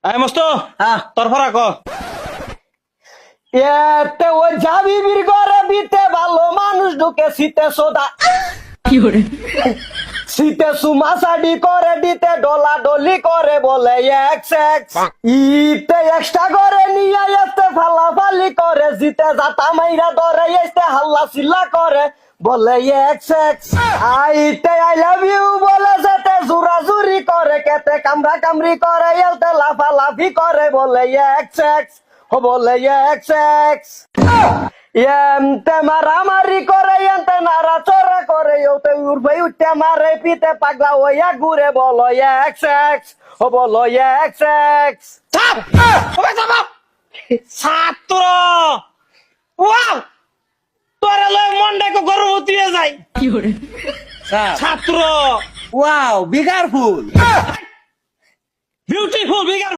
I মস্ত হ্যাঁ তোর ফরা ক এতে ওই জাবিবির ঘরে দিতে ভালো মানুষ ঢুকে শীতে সোদা শীতে সুমাসাডি করে দিতে ডলা ডলি করে বলে এক্স ইতে এক্সট্রা করে নিয়ে আসতে ফালাফালি করে জিতে যাতা মাইরা ধরে আসতে হাল্লা চিল্লা করে বলে এক্স আইতে আই লাভ ইউ বলে যেতে জুরা জুরি করে কেতে কামড়া কামড়ি করে এলতে লাফালাফি করে বলে এক্স ও বলে এক্স এমতে মারামারি করে এমতে নারা চড়া করে ওতে উড়বে উঠতে মারে পিতে পাগলা ওয়া ঘুরে বলো এক্স ও বলো এক্স ছাপ ওবে ছাপ ছাত্র ওয়াও তোরে লয় মনটা কো গর্ভবতী হয়ে যায় ছাত্র ওয়াও বিগার ফুল বিউটিফুল বিগার